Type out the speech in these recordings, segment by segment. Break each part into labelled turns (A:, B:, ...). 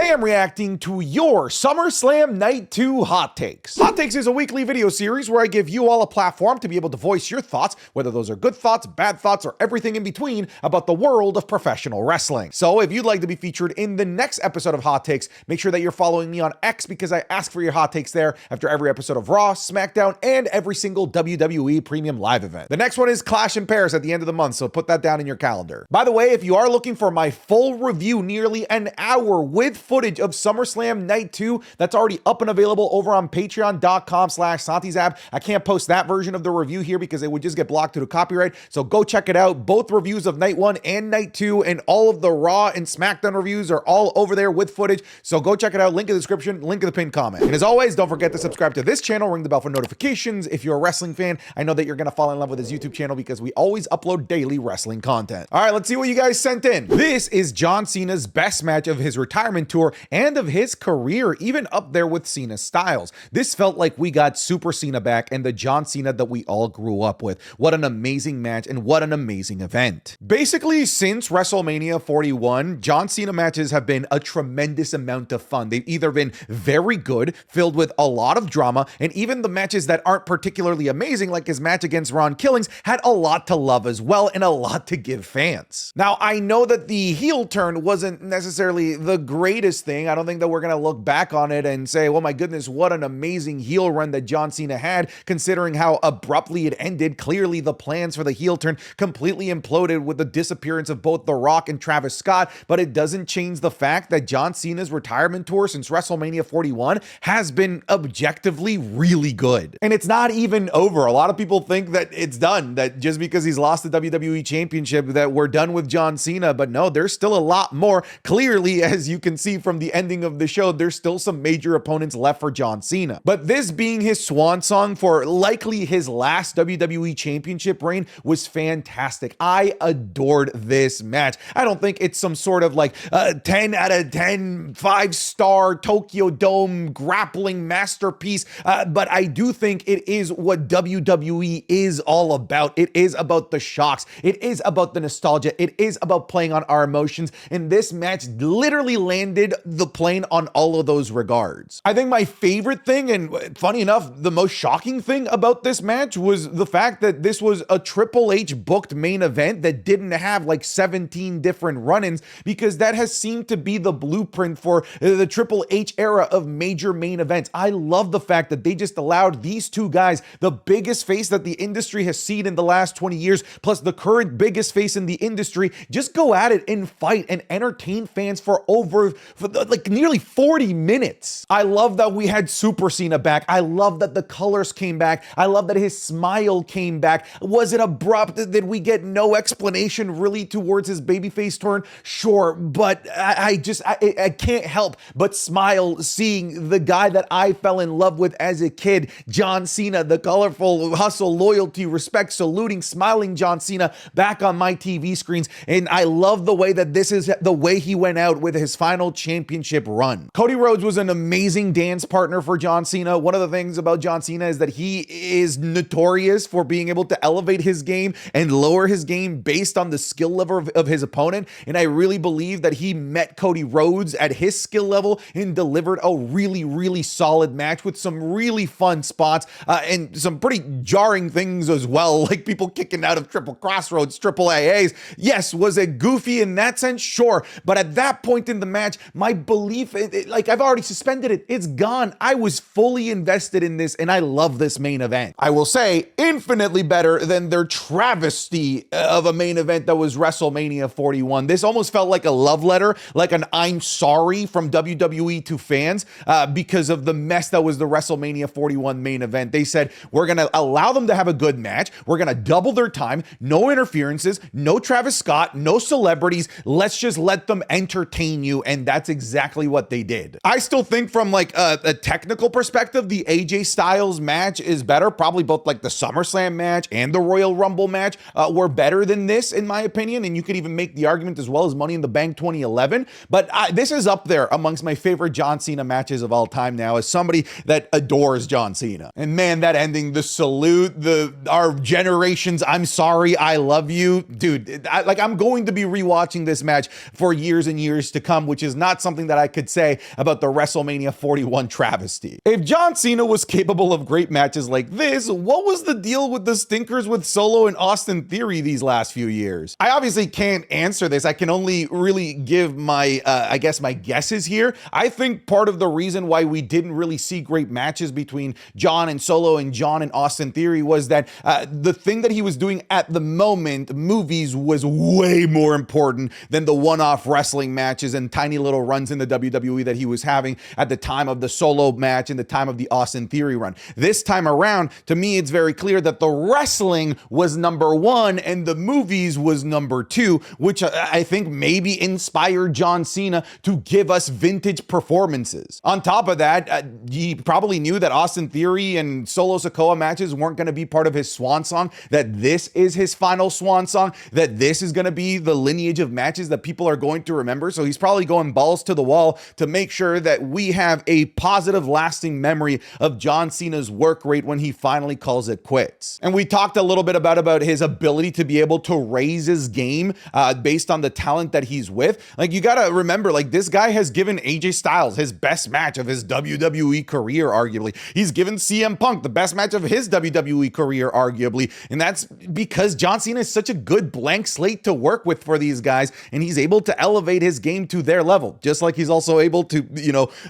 A: Today I'm reacting to your SummerSlam Night 2 Hot Takes. Hot Takes is a weekly video series where I give you all a platform to be able to voice your thoughts, whether those are good thoughts, bad thoughts, or everything in between about the world of professional wrestling. So if you'd like to be featured in the next episode of Hot Takes, make sure that you're following me on X because I ask for your hot takes there after every episode of Raw, Smackdown, and every single WWE Premium Live event. The next one is Clash in Paris at the end of the month, so put that down in your calendar. By the way, if you are looking for my full review, nearly an hour with footage of SummerSlam Night 2, that's already up and available over on patreon.com/SantiZab. I can't post that version of the review here because it would just get blocked due to copyright, so go check it out. Both reviews of Night 1 and Night 2 and all of the Raw and Smackdown reviews are all over there with footage, so go check it out. Link in the description, link in the pinned comment. And as always, don't forget to subscribe to this channel, ring the bell for notifications. If you're a wrestling fan, I know that you're going to fall in love with this YouTube channel because we always upload daily wrestling content. All right, let's see what you guys sent in. This is John Cena's best match of his retirement tour and of his career, even up there with Cena Styles. This felt like we got Super Cena back and the John Cena that we all grew up with. What an amazing match and what an amazing event. Basically, since WrestleMania 41, John Cena matches have been a tremendous amount of fun. They've either been very good, filled with a lot of drama, and even the matches that aren't particularly amazing, like his match against Ron Killings, had a lot to love as well and a lot to give fans. Now, I know that the heel turn wasn't necessarily the greatest thing. I don't think that we're going to look back on it and say, well, my goodness, what an amazing heel run that John Cena had, considering how abruptly it ended. Clearly, the plans for the heel turn completely imploded with the disappearance of both The Rock and Travis Scott, but it doesn't change the fact that John Cena's retirement tour since WrestleMania 41 has been objectively really good. And it's not even over. A lot of people think that it's done, that just because he's lost the WWE Championship that we're done with John Cena, but no, there's still a lot more. Clearly, as you can see from the ending of the show, there's still some major opponents left for John Cena. But this being his swan song for likely his last WWE Championship reign was fantastic. I adored this match. I don't think it's some sort of like 10 out of 10, 5-star Tokyo Dome grappling masterpiece, but I do think it is what WWE is all about. It is about the shocks. It is about the nostalgia. It is about playing on our emotions, and this match literally landed the plane on all of those regards. I think my favorite thing, and funny enough, the most shocking thing about this match was the fact that this was a Triple H booked main event that didn't have like 17 different run-ins, because that has seemed to be the blueprint for the Triple H era of major main events. I love the fact that they just allowed these two guys, the biggest face that the industry has seen in the last 20 years, plus the current biggest face in the industry, just go at it and fight and entertain fans for like nearly 40 minutes. I love that we had Super Cena back. I love that the colors came back. I love that his smile came back. Was it abrupt? Did we get no explanation really towards his babyface turn? Sure, but I can't help but smile seeing the guy that I fell in love with as a kid, John Cena, the colorful hustle, loyalty, respect, saluting, smiling John Cena back on my TV screens. And I love the way that this is the way he went out with his final championship run. Cody Rhodes was an amazing dance partner for John Cena. One of the things about John Cena is that he is notorious for being able to elevate his game and lower his game based on the skill level of his opponent. And I really believe that he met Cody Rhodes at his skill level and delivered a really, really solid match with some really fun spots and some pretty jarring things as well, like people kicking out of triple crossroads, triple AAs. Yes, was it goofy in that sense? Sure. But at that point in the match, my belief, like I've already suspended it. It's gone. I was fully invested in this and I love this main event. I will say infinitely better than their travesty of a main event that was WrestleMania 41. This almost felt like a love letter, like an I'm sorry from WWE to fans because of the mess that was the WrestleMania 41 main event. They said, we're going to allow them to have a good match. We're going to double their time. No interferences, no Travis Scott, no celebrities. Let's just let them entertain you. And that's exactly what they did. I still think from like a technical perspective, the AJ Styles match is better. Probably both like the SummerSlam match and the Royal Rumble match were better than this, in my opinion. And you could even make the argument as well as Money in the Bank 2011. But this is up there amongst my favorite John Cena matches of all time now, as somebody that adores John Cena. And man, that ending, the salute, our generations, I'm sorry, I love you. Dude, I'm going to be rewatching this match for years and years to come, which is not not something that I could say about the WrestleMania 41 travesty. If John Cena was capable of great matches like this, what was the deal with the stinkers with Solo and Austin Theory these last few years? I obviously can't answer this. I can only really give my, I guess my guesses here. I think part of the reason why we didn't really see great matches between John and Solo and John and Austin Theory was that the thing that he was doing at the moment, movies, was way more important than the one-off wrestling matches and tiny little runs in the WWE that he was having at the time of the Solo match and the time of the Austin Theory run. This time around, to me, it's very clear that the wrestling was number one and the movies was number two, which I think maybe inspired John Cena to give us vintage performances. On top of that, he probably knew that Austin Theory and Solo Sikoa matches weren't going to be part of his swan song, that this is his final swan song, that this is going to be the lineage of matches that people are going to remember. So he's probably going balls to the wall to make sure that we have a positive, lasting memory of John Cena's work rate when he finally calls it quits. And we talked a little bit about his ability to be able to raise his game based on the talent that he's with. Like, you got to remember, like, this guy has given AJ Styles his best match of his WWE career, arguably. He's given CM Punk the best match of his WWE career, arguably. And that's because John Cena is such a good blank slate to work with for these guys, and he's able to elevate his game to their level, just like he's also able to,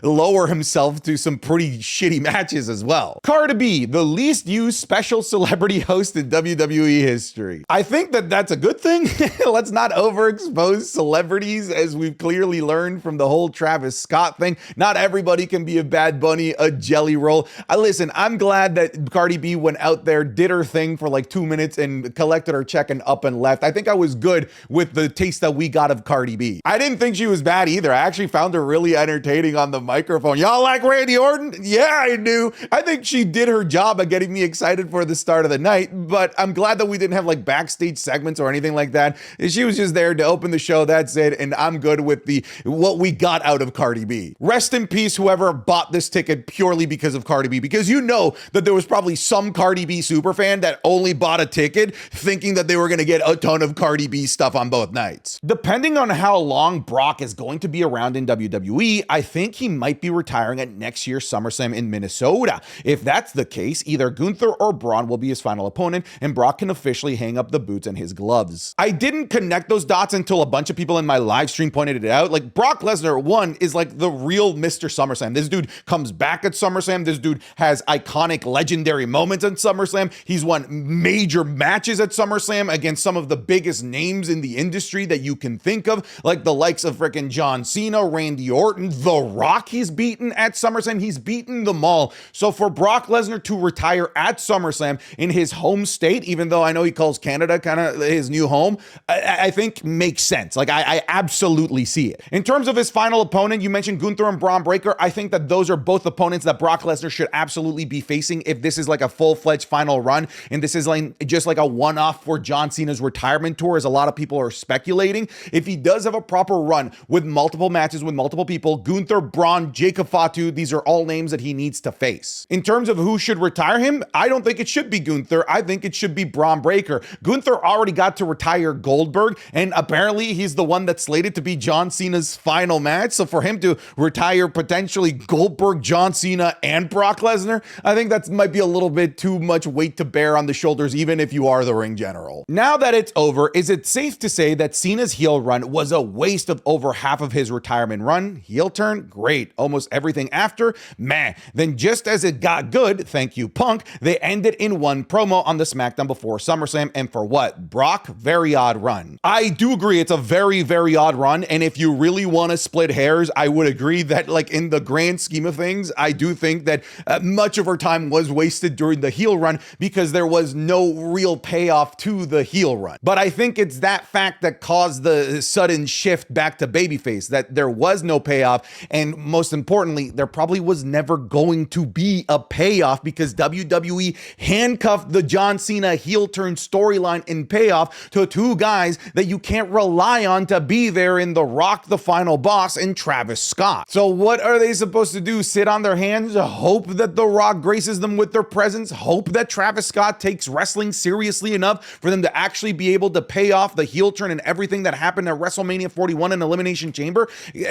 A: lower himself to some pretty shitty matches as well. Cardi B, the least used special celebrity host in WWE history. I think that that's a good thing. Let's not overexpose celebrities, as we've clearly learned from the whole Travis Scott thing. Not everybody can be a Bad Bunny, a Jelly Roll. Listen, I'm glad that Cardi B went out there, did her thing for like 2 minutes and collected her check and up and left. I think I was good with the taste that we got of Cardi B. I didn't think she was bad either. I actually found her really entertaining on the microphone. Y'all like Randy Orton? Yeah, I do. I think she did her job at getting me excited for the start of the night, but I'm glad that we didn't have like backstage segments or anything like that. She was just there to open the show. That's it. And I'm good with what we got out of Cardi B. Rest in peace, whoever bought this ticket purely because of Cardi B, because you know that there was probably some Cardi B superfan that only bought a ticket thinking that they were going to get a ton of Cardi B stuff on both nights. Depending on how long Brock is going to be around in WWE, I think he might be retiring at next year's SummerSlam in Minnesota. If that's the case, either Gunther or Braun will be his final opponent, and Brock can officially hang up the boots and his gloves. I didn't connect those dots until a bunch of people in my live stream pointed it out. Like, Brock Lesnar, one, is like the real Mr. SummerSlam. This dude comes back at SummerSlam. This dude has iconic, legendary moments at SummerSlam. He's won major matches at SummerSlam against some of the biggest names in the industry that you can think of, like the likes of frickin' John Cena, Randy Orton, The Rock he's beaten at SummerSlam. He's beaten them all. So for Brock Lesnar to retire at SummerSlam in his home state, even though I know he calls Canada kind of his new home, I think makes sense. Like, I absolutely see it. In terms of his final opponent, you mentioned Gunther and Braun Breaker. I think that those are both opponents that Brock Lesnar should absolutely be facing if this is like a full-fledged final run, and this is like just like a one-off for John Cena's retirement tour, as a lot of people are speculating. If he does have a proper run with multiple matches with multiple people, Gunther, Braun, Jacob Fatu, these are all names that he needs to face. In terms of who should retire him, I don't think it should be Gunther. I think it should be Braun Breaker. Gunther already got to retire Goldberg, and apparently he's the one that's slated to be John Cena's final match. So for him to retire potentially Goldberg, John Cena, and Brock Lesnar, I think that might be a little bit too much weight to bear on the shoulders, even if you are the ring general. Now that it's over, is it safe to say that Cena's heel run was a waste of over half of his retirement run? Heel turn? Great. Almost everything after? Meh. Then just as it got good, thank you, Punk, they ended in one promo on the Smackdown before SummerSlam, and for what? Brock? Very odd run. I do agree it's a very, very odd run, and if you really want to split hairs, I would agree that, like, in the grand scheme of things, I do think that much of her time was wasted during the heel run because there was no real payoff to the heel run. But I think it's that fact that caused the sudden shift back to babyface, that there was no payoff, and most importantly, there probably was never going to be a payoff because WWE handcuffed the John Cena heel turn storyline and payoff to two guys that you can't rely on to be there in The Rock, the Final Boss, and Travis Scott. So what are they supposed to do? Sit on their hands, hope that The Rock graces them with their presence, hope that Travis Scott takes wrestling seriously enough for them to actually be able to pay off the heel turn and everything that happened at WrestleMania 41 and Elimination Chamber?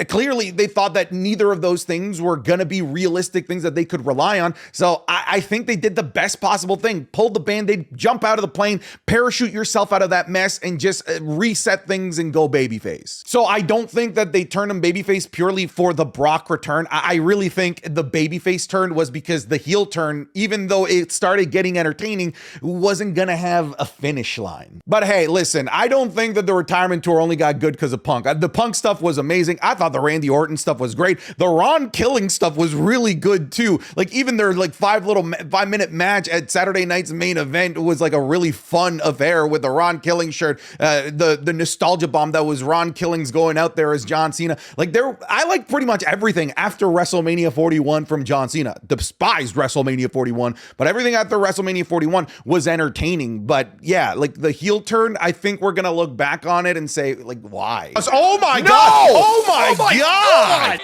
A: Clearly, they thought that neither of those things were going to be realistic things that they could rely on. So I think they did the best possible thing. Pull the Band-Aid, jump out of the plane, parachute yourself out of that mess, and just reset things and go babyface. So I don't think that they turned him babyface purely for the Brock return. I really think the babyface turn was because the heel turn, even though it started getting entertaining, wasn't going to have a finish line. But hey, listen, I don't think that the retirement tour only got good because of Punk. The Punk stuff was amazing. I thought the Randy Orton stuff was great. The Ron Killing stuff was really good too. Like even their like 5-minute match at Saturday night's main event was like a really fun affair with the Ron Killing shirt, the nostalgia bomb that was Ron Killing's going out there as John Cena. Like I like pretty much everything after WrestleMania 41 from John Cena. Despised WrestleMania 41, but everything after WrestleMania 41 was entertaining. But yeah, like the heel turn, I think we're gonna look back on it and say like, why? Oh my God! Oh my God!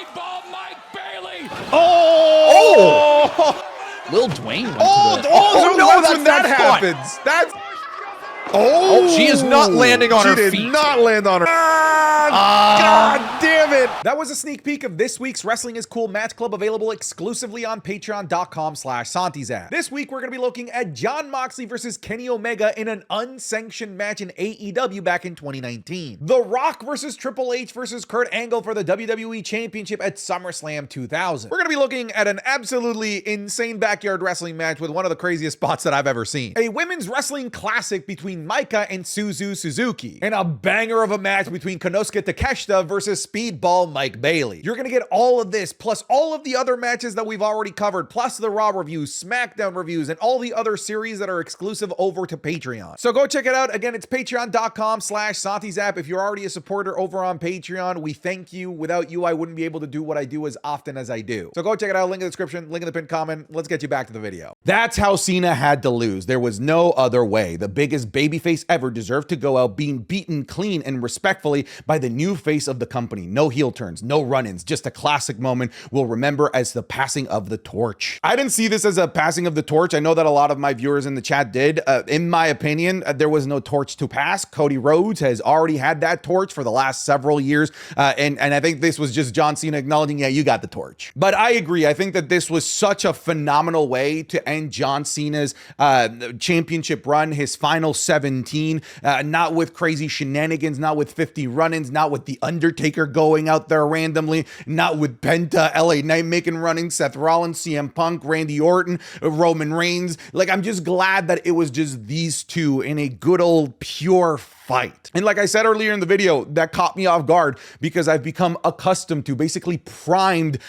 A: Oh!
B: Lil Dwayne went
A: Oh,
B: to the...
A: oh no, that's when that
B: not
A: happens. That's... Oh,
B: she is not landing on her feet.
A: She did not land on her. God damn it. That was a sneak peek of this week's Wrestling is Cool Match Club, available exclusively on patreon.com/SantiZap. This week, we're going to be looking at Jon Moxley versus Kenny Omega in an unsanctioned match in AEW back in 2019. The Rock versus Triple H versus Kurt Angle for the WWE Championship at SummerSlam 2000. We're going to be looking at an absolutely insane backyard wrestling match with one of the craziest spots that I've ever seen. A women's wrestling classic between Maika and Suzu Suzuki, and a banger of a match between Konosuke Takeshita versus Speedball Mike Bailey. You're gonna get all of this, plus all of the other matches that we've already covered, plus the Raw reviews, Smackdown reviews, and all the other series that are exclusive over to Patreon. So go check it out. Again, it's patreon.com/SantiZap. If you're already a supporter over on Patreon, we thank you. Without you, I wouldn't be able to do what I do as often as I do. So go check it out. Link in the description, link in the pinned comment. Let's get you back to the video. That's how Cena had to lose. There was no other way. The biggest babyface ever deserved to go out being beaten clean and respectfully by the new face of the company. No heel turns, no run-ins, just a classic moment we'll remember as the passing of the torch. I didn't see this as a passing of the torch. I know that a lot of my viewers in the chat did. In my opinion, there was no torch to pass. Cody Rhodes has already had that torch for the last several years, and I think this was just John Cena acknowledging, yeah, you got the torch. But I agree. I think that this was such a phenomenal way to end John Cena's championship run, his final 17, not with crazy shenanigans, not with 50 run-ins, not with The Undertaker going out there randomly, not with Penta, LA Knight making run-ins, Seth Rollins, CM Punk, Randy Orton, Roman Reigns. Like, I'm just glad that it was just these two in a good old pure fight. And like I said earlier in the video, that caught me off guard because I've become accustomed to, basically primed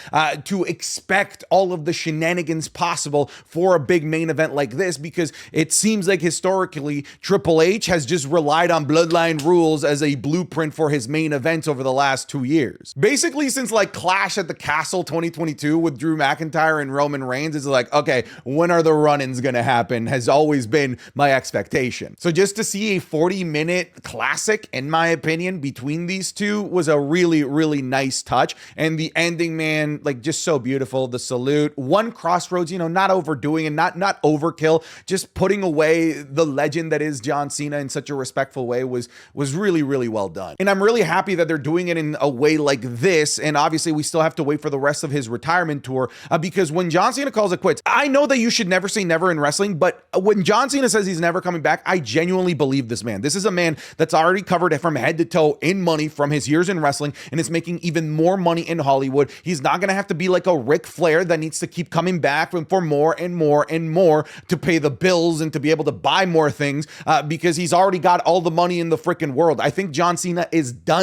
A: to expect all of the shenanigans possible for a big main event like this, because it seems like historically Triple H has just relied on bloodline rules as a blueprint for his main events over the last 2 years. Basically, since like Clash at the Castle 2022 with Drew McIntyre and Roman Reigns, it's like, okay, when are the run-ins gonna happen has always been my expectation. So just to see a 40-minute classic, in my opinion, between these two was a really, really nice touch. And the ending, man, like just so beautiful. The salute, one crossroads, you know, not overdoing and not overkill, just putting away the legend that is John Cena in such a respectful way was really, really well done. And I'm really happy that they're doing it in a way like this. And obviously we still have to wait for the rest of his retirement tour, because when John Cena calls it quits, I know that you should never say never in wrestling, but when John Cena says he's never coming back, I genuinely believe this man. This is a man that's already covered from head to toe in money from his years in wrestling and is making even more money in Hollywood. He's not going to have to be like a Ric Flair that needs to keep coming back for more and more and more to pay the bills and to be able to buy more things, because he's already got all the money in the freaking world. I think John Cena is done.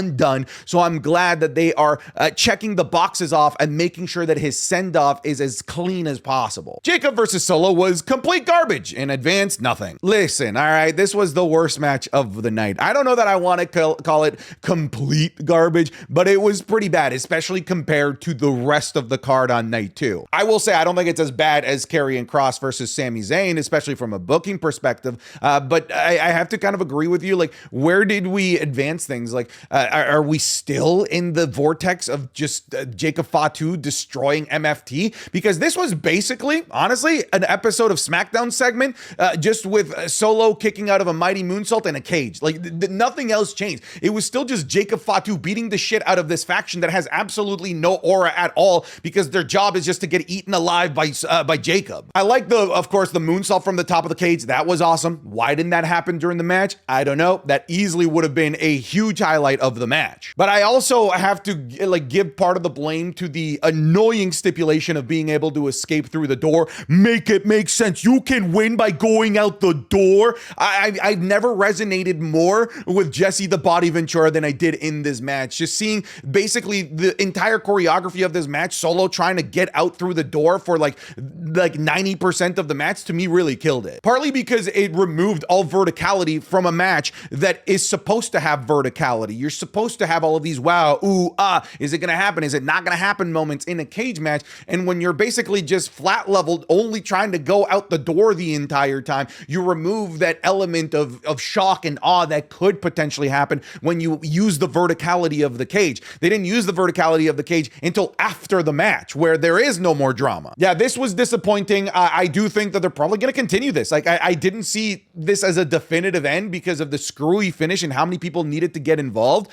A: So I'm glad that they are checking the boxes off and making sure that his send-off is as clean as possible. Jacob versus Solo was complete garbage. In advance, nothing. Listen, all right, this was the worst match of the night. I don't know that I want to call it complete garbage, but it was pretty bad, especially compared to the rest of the card on night 2. I will say I don't think it's as bad as Karrion Kross versus Sami Zayn, especially from a booking perspective, but I have to kind of agree with you. Like, where did we advance things? Like, are we still in the vortex of just Jacob Fatu destroying MFT? Because this was basically, honestly, an episode of Smackdown segment, just with Solo kicking out of a mighty moonsault in a cage. Like, Like nothing else changed. It was still just Jacob Fatu beating the shit out of this faction that has absolutely no aura at all because their job is just to get eaten alive by Jacob. I like of course, the moonsault from the top of the cage. That was awesome. Why didn't that happen during the match? I don't know. That easily would have been a huge highlight of the match. But I also have to give part of the blame to the annoying stipulation of being able to escape through the door. Make it make sense. You can win by going out the door. I've never resonated more with Jesse the Body Ventura than I did in this match. Just seeing basically the entire choreography of this match, Solo trying to get out through the door for like 90% of the match, to me really killed it. Partly because it removed all verticality from a match that is supposed to have verticality. You're supposed to have all of these wow, ooh, is it gonna happen? Is it not gonna happen moments in a cage match? And when you're basically just flat leveled, only trying to go out the door the entire time, you remove that element of shock and awe that could potentially happen when you use the verticality of the cage. They didn't use the verticality of the cage until after the match, where there is no more drama. Yeah, this was disappointing. I do think that they're probably going to continue this. Like, I didn't see this as a definitive end because of the screwy finish and how many people needed to get involved.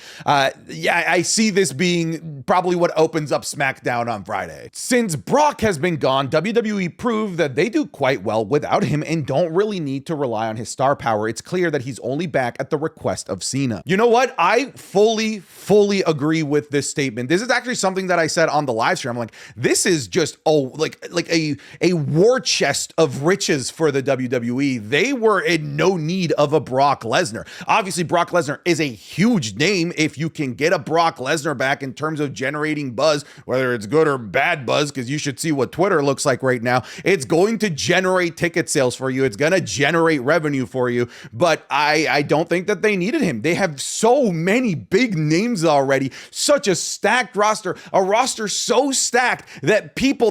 A: Yeah, I see this being probably what opens up Smackdown on Friday. Since Brock has been gone, WWE proved that they do quite well without him and don't really need to rely on his star power. It's clear that he's only back at the request of Cena. You know what? I fully agree with this statement. This is actually something that I said on the live stream. I'm like, this is just a war chest of riches for the WWE. They were in no need of a Brock Lesnar. Obviously, Brock Lesnar is a huge name. If you can get a Brock Lesnar back in terms of generating buzz, whether it's good or bad buzz, because you should see what Twitter looks like right now, it's going to generate ticket sales for you. It's going to generate revenue for you. But I don't think that they needed him. They have so many big names already, such a stacked roster, a roster so stacked that people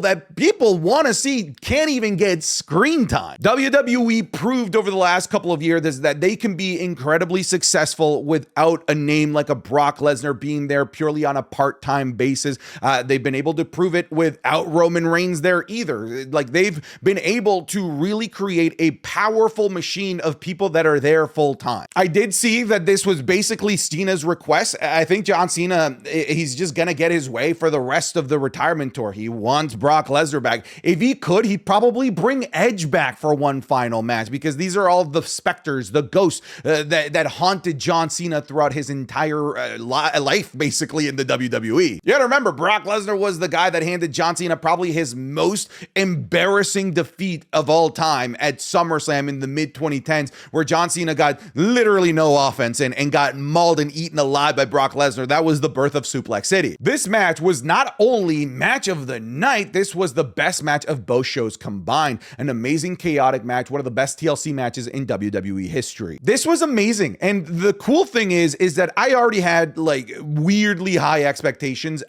A: want to see can't even get screen time. WWE proved over the last couple of years that they can be incredibly successful without a name like a Brock Lesnar being there purely on a part-time basis. They've been able to prove it without Roman Reigns there either. Like, they've been able to really create a powerful machine of people that are there full time. I did see that this was basically Cena's request. I think John Cena, he's just gonna get his way for the rest of the retirement tour. He wants Brock Lesnar back. If he could, he'd probably bring Edge back for one final match, because these are all the specters, the ghosts that haunted John Cena throughout his entire life, basically, in the WWE. You gotta remember, Brock Lesnar was the guy that handed John Cena probably his most embarrassing defeat of all time at SummerSlam in the mid-2010s, where John Cena got literally no offense and got mauled and eaten alive by Brock Lesnar. That was the birth of Suplex City. This match was not only match of the night, this was the best match of both shows combined. An amazing, chaotic match, one of the best TLC matches in WWE history. This was amazing, and the cool thing is that I already had like weirdly high expectations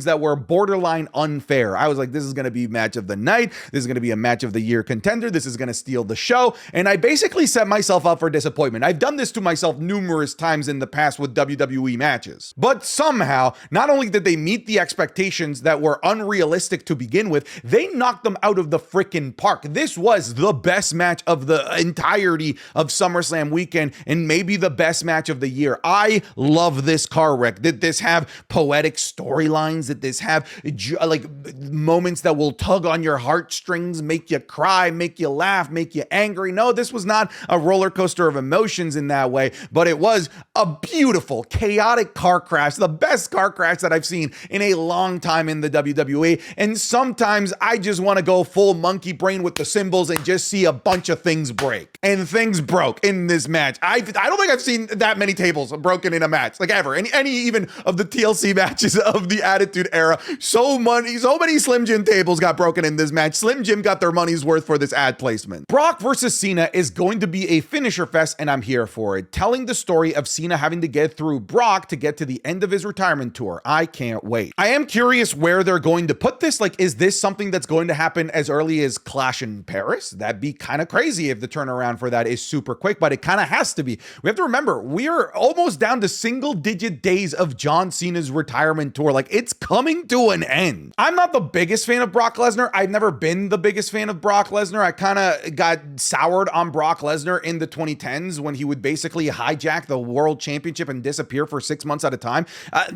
A: that were borderline unfair. I was like, this is going to be match of the night, this is going to be a match of the year contender, this is going to steal the show, and I basically set myself up for disappointment. I've done this to myself numerous times in the past with WWE matches. But somehow, not only did they meet the expectations that were unrealistic to begin with, they knocked them out of the freaking park. This was the best match of the entirety of SummerSlam weekend, and maybe the best match of the year. I love this car wreck. Did this have poetic storylines? Did this have like moments that will tug on your heartstrings, make you cry, make you laugh, make you angry? No, this was not a roller coaster of emotions in that way, but it was a beautiful, chaotic car crash, the best car crash that I've seen in a long time in the WWE. And sometimes I just want to go full monkey brain with the symbols and just see a bunch of things break. And things broke in this match. I don't think I've seen that many tables broken in a match, like ever. Any even of the TLC matches of the Attitude Era. So many Slim Jim tables got broken in this match. Slim Jim got their money's worth for this ad placement. Brock versus Cena is going to be a finisher fest, and I'm here for it. Telling the story of Cena having to get through Brock to get to the end of his retirement tour. I can't wait. I am curious where they're going to put this. Like, is this something that's going to happen as early as Clash in Paris? That'd be kind of crazy if the turnaround for that is super quick, but it kind of has to be. We have to remember, we are almost down to single-digit days of John Cena's retirement tour. Like, it's coming to an end. I'm not the biggest fan of Brock Lesnar. I've never been the biggest fan of Brock Lesnar. I kind of got soured on Brock Lesnar in the 2010s when he would would basically hijack the world championship and disappear for 6 months at a time.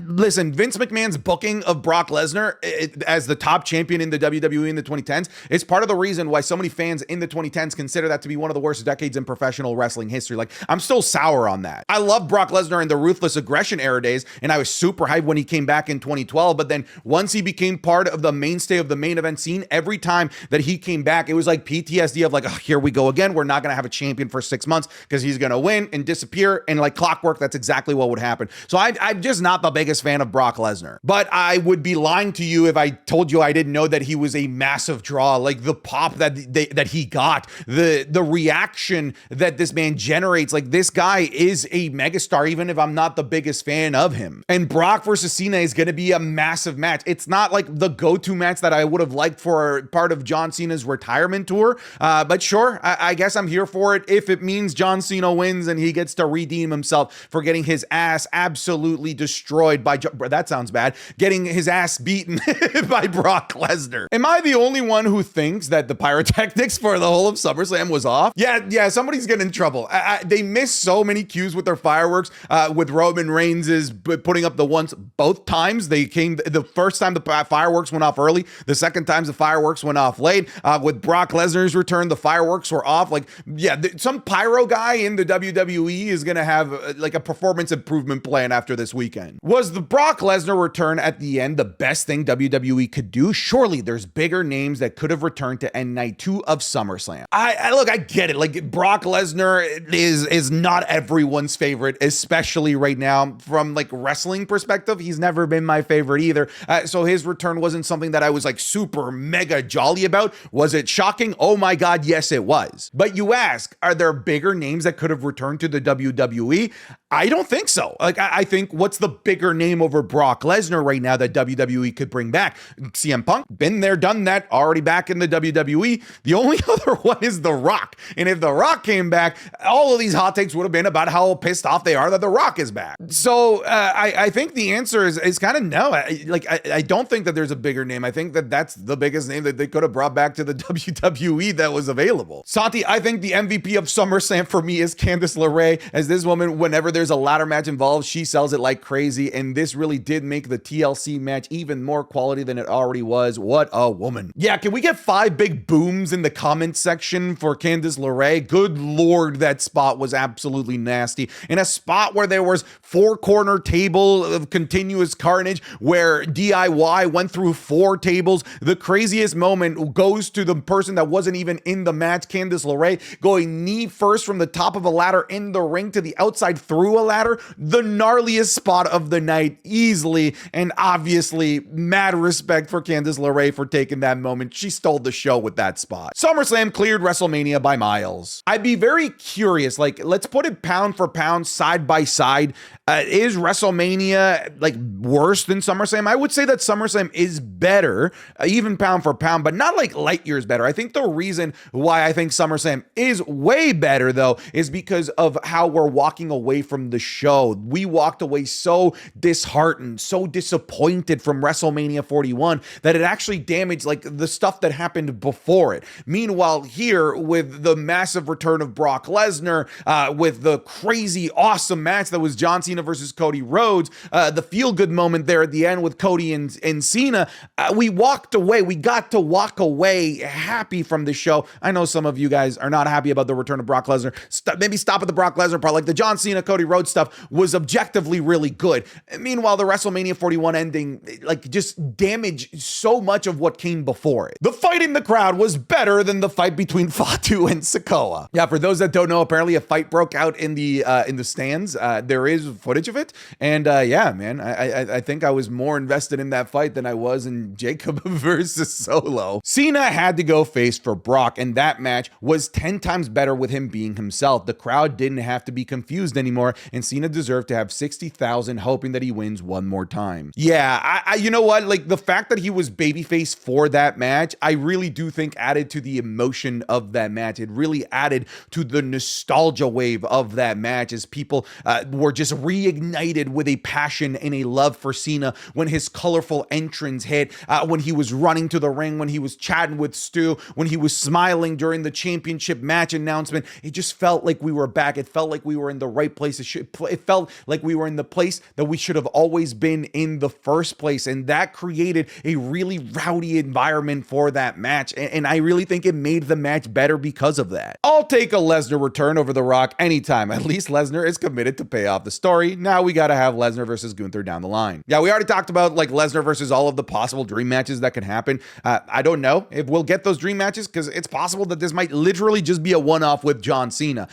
A: Listen, Vince McMahon's booking of Brock Lesnar as the top champion in the WWE in the 2010s is part of the reason why so many fans in the 2010s consider that to be one of the worst decades in professional wrestling history. Like, I'm still sour on that. I love Brock Lesnar in the Ruthless Aggression era days, and I was super hyped when he came back in 2012, but then once he became part of the mainstay of the main event scene, every time that he came back, it was like PTSD of like, oh, here we go again. We're not going to have a champion for 6 months because he's going to win and disappear, and like clockwork, that's exactly what would happen. So I'm just not the biggest fan of Brock Lesnar, but I would be lying to you if I told you I didn't know that he was a massive draw. Like the pop that he got, the reaction that this man generates, like this guy is a megastar, even if I'm not the biggest fan of him. And Brock versus Cena is going to be a massive match. It's not like the go-to match that I would have liked for part of John Cena's retirement tour, but sure, I guess I'm here for it if it means John Cena wins and he gets to redeem himself for getting his ass absolutely destroyed by, that sounds bad, getting his ass beaten by Brock Lesnar. Am I the only one who thinks that the Pyro Tactics for the whole of SummerSlam was off? Yeah, somebody's getting in trouble. They missed so many cues with their fireworks, with Roman Reigns' putting up the ones both times. They came, the first time the fireworks went off early, the second time the fireworks went off late. With Brock Lesnar's return, the fireworks were off. Like, yeah, some pyro guy in the WWE is going to have like a performance improvement plan after this weekend. Was the Brock Lesnar return at the end the best thing WWE could do? Surely there's bigger names that could have returned to end night 2 of SummerSlam. I get it. Like, Brock Lesnar is not everyone's favorite, especially right now from like wrestling perspective. He's never been my favorite either. So his return wasn't something that I was like super mega jolly about. Was it shocking? Oh my God, yes it was. But you ask, are there bigger names that could have returned to the WWE? I don't think so. Like, I think what's the bigger name over Brock Lesnar right now that WWE could bring back? CM Punk, been there, done that, already back in the WWE. The only other one is The Rock. And if The Rock came back, all of these hot takes would have been about how pissed off they are that The Rock is back. So I think the answer is kind of no. I don't think that there's a bigger name. I think that that's the biggest name that they could have brought back to the WWE that was available. Santi, I think the MVP of SummerSlam for me is Candice LeRae, as this woman, whenever there's a ladder match involved, she sells it like crazy, and this really did make the TLC match even more quality than it already was. What a woman. Yeah, can we get 5 big booms in the comment section for Candice LeRae? Good Lord, that spot was absolutely nasty. In a spot where there was 4-corner table of continuous carnage, where DIY went through 4 tables, the craziest moment goes to the person that wasn't even in the match, Candice LeRae, going knee first from the top of a ladder in the ring to the outside through a ladder. The gnarliest spot of the night, easily, and obviously mad respect for Candice LeRae for taking that moment. She stole the show with that spot. SummerSlam cleared WrestleMania by miles. I'd be very curious, like, let's put it pound for pound, side by side. Is WrestleMania like worse than SummerSlam? I would say that SummerSlam is better, even pound for pound, but not like light years better. I think the reason why I think SummerSlam is way better, though, is because of how we're walking away from the show. We walked away so disheartened, so disappointed from WrestleMania 41 that it actually damaged like the stuff that happened before it. Meanwhile, here with the massive return of Brock Lesnar, with the crazy awesome match that was John Cena versus Cody Rhodes, the feel-good moment there at the end with Cody and Cena, we walked away. We got to walk away happy from the show. I know some of you guys are not happy about the return of Brock Lesnar. Maybe stop at the Brock Lesnar part. Like, the John Cena, Cody Rhodes stuff was objectively really good. Meanwhile, the WrestleMania 41 ending, like, just damaged so much of what came before it. The fight in the crowd was better than the fight between Fatu and Sikoa. Yeah, for those that don't know, apparently a fight broke out in the stands. There is footage of it, and yeah, man, I think I was more invested in that fight than I was in Jacob versus Solo. Cena had to go face for Brock, and that match was 10 times better with him being himself. The crowd didn't have to be confused anymore, and Cena deserved to have 60,000 hoping that he wins one more time. Yeah, you know what? Like, the fact that he was babyface for that match, I really do think added to the emotion of that match. It really added to the nostalgia wave of that match as people were just reignited with a passion and a love for Cena when his colorful entrance hit, when he was running to the ring, when he was chatting with Stu, when he was smiling during the championship match announcement. It just felt like we were back. It felt like we were in the right place. It felt like we were in the place that we should have always been in the first place. And that created a really rowdy environment for that match. And I really think it made the match better because of that. I'll take a Lesnar return over The Rock anytime. At least Lesnar is committed to pay off the story. Now we got to have Lesnar versus Gunther down the line. Yeah, we already talked about like Lesnar versus all of the possible dream matches that can happen. I don't know if we'll get those dream matches because it's possible that this might literally just be a one-off with John Cena.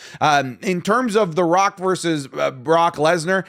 A: In terms of The Rock versus Brock Lesnar,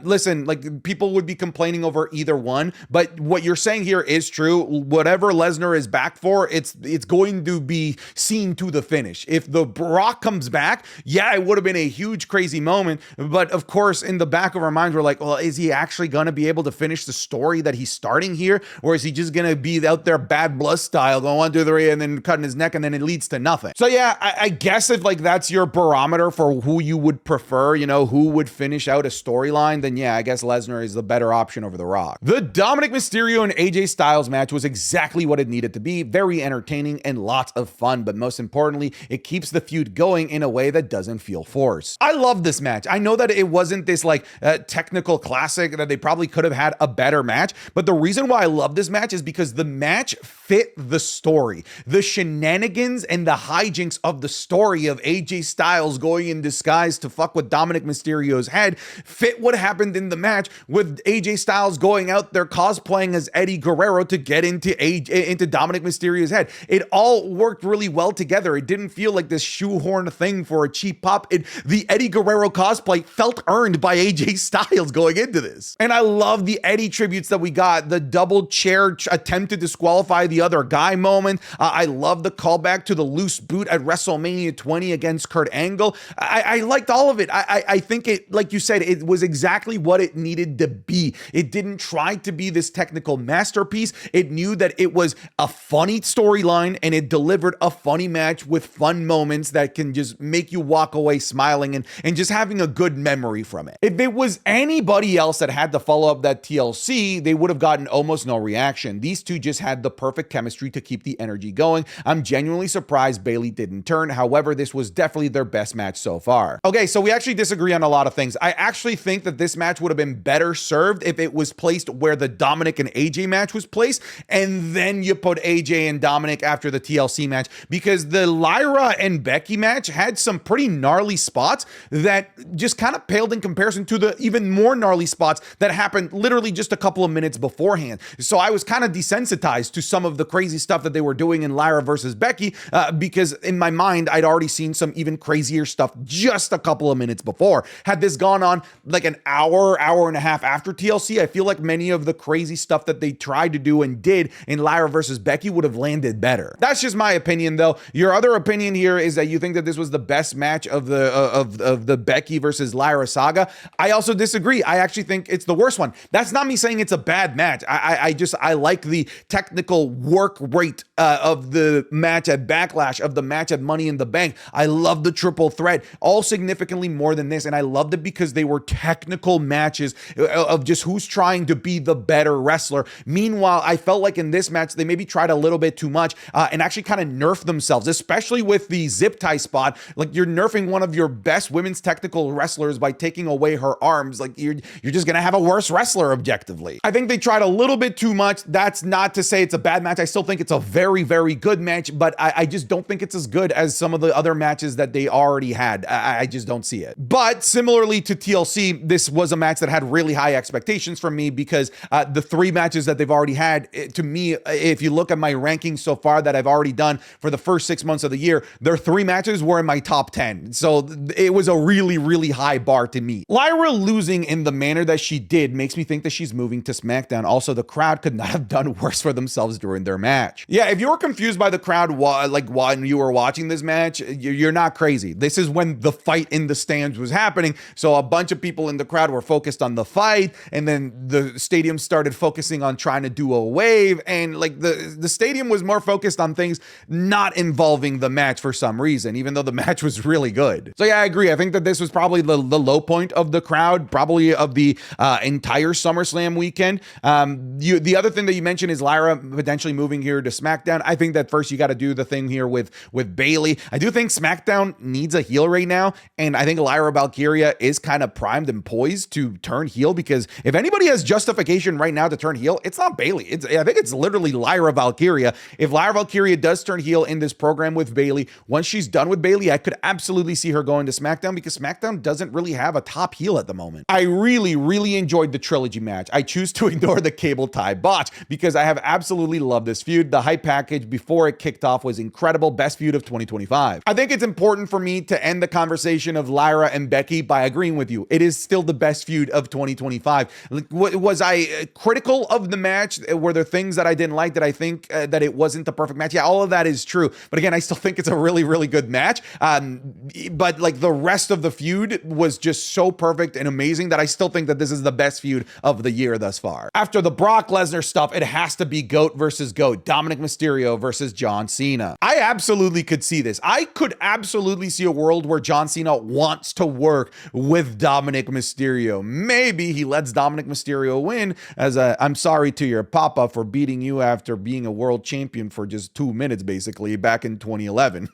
A: listen, like people would be complaining over either one, but what you're saying here is true. Whatever Lesnar is back for, it's going to be seen to the finish. If The Rock comes back, yeah, it would have been a huge, crazy moment. But of course, in the back of our minds, we're like, well, is he actually going to be able to finish the story that he's starting here? Or is he just going to be out there bad blood style, going 1, 2, 3, and then cutting his neck, and then it leads to nothing? So yeah, I guess if like that's your barometer for who you would prefer, you know, who would finish out a storyline, then yeah, I guess Lesnar is the better option over The Rock. The Dominic Mysterio and AJ Styles match was exactly what it needed to be. Very entertaining and lots of fun, but most importantly, it keeps the feud going in a way that doesn't feel forced. I love this match. I know that it wasn't this like technical classic, that they probably could have had a better match, but the reason why I love this match is because the match fit the story. The shenanigans and the hijinks of the story of AJ Styles going in disguise to fuck with Dominic Mysterio's head fit what happened in the match with AJ Styles going out there cosplaying as Eddie Guerrero to get into Dominic Mysterio's head. It all worked really well together. It didn't feel like this shoehorn thing for a cheap pop. The Eddie Guerrero cosplay felt earned by AJ Styles going into this. And I love the Eddie tributes that we got, the double chair attempt to disqualify the other guy moment. I love the callback to the loose boot at WrestleMania 20 against Kurt Angle. I liked all of it. I think it, like you said, it was exactly what it needed to be. It didn't try to be this technical masterpiece. It knew that it was a funny storyline and it delivered a funny match with fun moments that can just make you walk away smiling and just having a good memory from it. If it was anybody else that had to follow up that TLC, they would have gotten almost no reaction. These two just had the perfect chemistry to keep the energy going. I'm genuinely surprised Bayley didn't turn. However, this was definitely their best match so far. Okay, so we actually disagree on a lot of things. I actually think that this match would have been better served if it was placed where the Dominic and AJ match was placed, and then you put AJ and Dominic after the TLC match, because the Lyra and Becky match had some pretty gnarly spots that just kind of paled in comparison to the even more gnarly spots that happened literally just a couple of minutes beforehand. So I was kind of desensitized to some of the crazy stuff that they were doing in Lyra versus Becky because in my mind, I'd already seen some even crazier stuff just a couple of minutes before. Had this gone on like an hour and a half after TLC, I feel like many of the crazy stuff that they tried to do and did in Lyra versus Becky would have landed better. That's just my opinion, though. Your other opinion here is that you think that this was the best match of the Becky versus Lyra saga. I also disagree. I actually think it's the worst one. That's not me saying it's a bad match. I like the technical work rate of the match at Backlash, of the match at Money in the Bank. I love the triple threat, all significantly more than this, and I loved it because they were technical matches of just who's trying to be the better wrestler. Meanwhile, I felt like in this match, they maybe tried a little bit too much and actually kind of nerfed themselves, especially with the zip tie spot. Like, you're nerfing one of your best women's technical wrestlers by taking away her arms. Like, you're just gonna have a worse wrestler objectively. I think they tried a little bit too much. That's not to say it's a bad match. I still think it's a very, very good match, but I just don't think it's as good as some of the other matches that they already had. I just don't see it. But similarly to TLC, this was a match that had really high expectations from me because the three matches that they've already had, to me, if you look at my rankings so far that I've already done for the first 6 months of the year, their three matches were in my top 10. So it was a really, really high bar to meet. Lyra losing in the manner that she did makes me think that she's moving to SmackDown. Also, the crowd could not have done worse for themselves during their match. Yeah, if you were confused by the crowd while you were watching this match, you're not crazy. This is when the fight in the stands was happening. happening. So a bunch of people in the crowd were focused on the fight, and then the stadium started focusing on trying to do a wave, and like the stadium was more focused on things not involving the match for some reason, even though the match was really good. So yeah, I agree. I think that this was probably the low point of the crowd, probably of the entire SummerSlam weekend. The other thing that you mentioned is Lyra potentially moving here to SmackDown. I think that first you got to do the thing here with Bayley. I do think SmackDown needs a heel right now, and I think Lyra Valkyria is kind of primed and poised to turn heel, because if anybody has justification right now to turn heel, it's not Bayley. I think it's literally Lyra Valkyria. If Lyra Valkyria does turn heel in this program with Bayley, once she's done with Bayley, I could absolutely see her going to SmackDown, because SmackDown doesn't really have a top heel at the moment. I really enjoyed the trilogy match. I choose to ignore the cable tie botch because I have absolutely loved this feud. The hype package before it kicked off was incredible. Best feud of 2025. I think it's important for me to end the conversation of Lyra and Becky by agreeing with you. It is still the best feud of 2025. Was I critical of the match? Were there things that I didn't like? That I think that it wasn't the perfect match? Yeah, all of that is true. But again, I still think it's a really good match. But like the rest of the feud was just so perfect and amazing that I still think that this is the best feud of the year thus far. After the Brock Lesnar stuff, it has to be GOAT versus GOAT. Dominic Mysterio versus John Cena. I absolutely could see this. I could absolutely see a world where John Cena wants to work with Dominic Mysterio. Maybe he lets Dominic Mysterio win as I'm sorry to your papa for beating you after being a world champion for just 2 minutes, basically, back in 2011.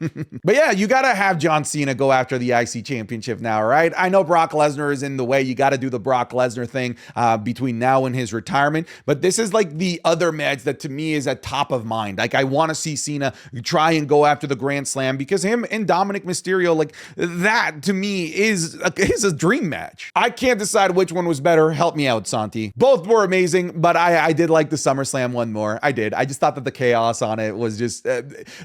A: But yeah, you gotta have John Cena go after the IC championship now, right? I know Brock Lesnar is in the way. You gotta do the Brock Lesnar thing between now and his retirement. But this is like the other match that to me is at top of mind. Like I want to see Cena try and go after the Grand Slam, because him and Dominic Mysterio, like that to me is a dream match. I can't decide which one was better. Help me out, Santi. Both were amazing, but I did like the SummerSlam one more. I did. I just thought that the chaos on it was just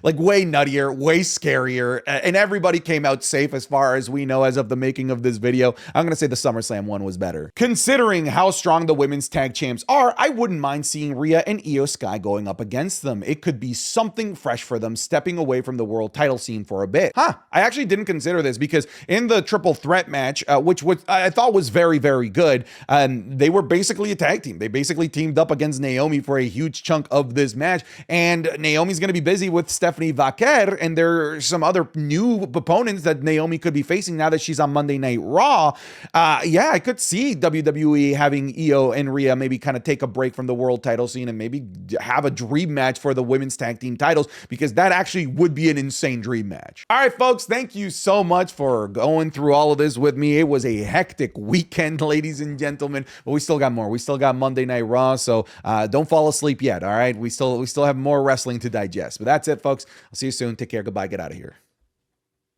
A: like way nuttier, way scarier, and everybody came out safe as far as we know as of the making of this video. I'm going to say the SummerSlam one was better. Considering how strong the women's tag champs are, I wouldn't mind seeing Rhea and Io Sky going up against them. It could be something fresh for them, stepping away from the world title scene for a bit. I actually didn't consider this, because in the triple threat match, which I thought was very good, they were basically a tag team. They basically teamed up against Naomi for a huge chunk of this match, and Naomi's going to be busy with Stephanie Vaquer, and there are some other new opponents that Naomi could be facing now that she's on Monday Night Raw. Yeah, I could see WWE having Io and Rhea maybe kind of take a break from the world title scene and maybe have a dream match for the women's tag team titles, because that actually would be an insane dream match. All right, folks, thank you so much for going through all of this with me. It was a hectic weekend, ladies and gentlemen, but we still got more. We still got Monday Night Raw, so don't fall asleep yet, all right? We still have more wrestling to digest. But that's it, folks. I'll see you soon. Take care. Goodbye. Get out of here.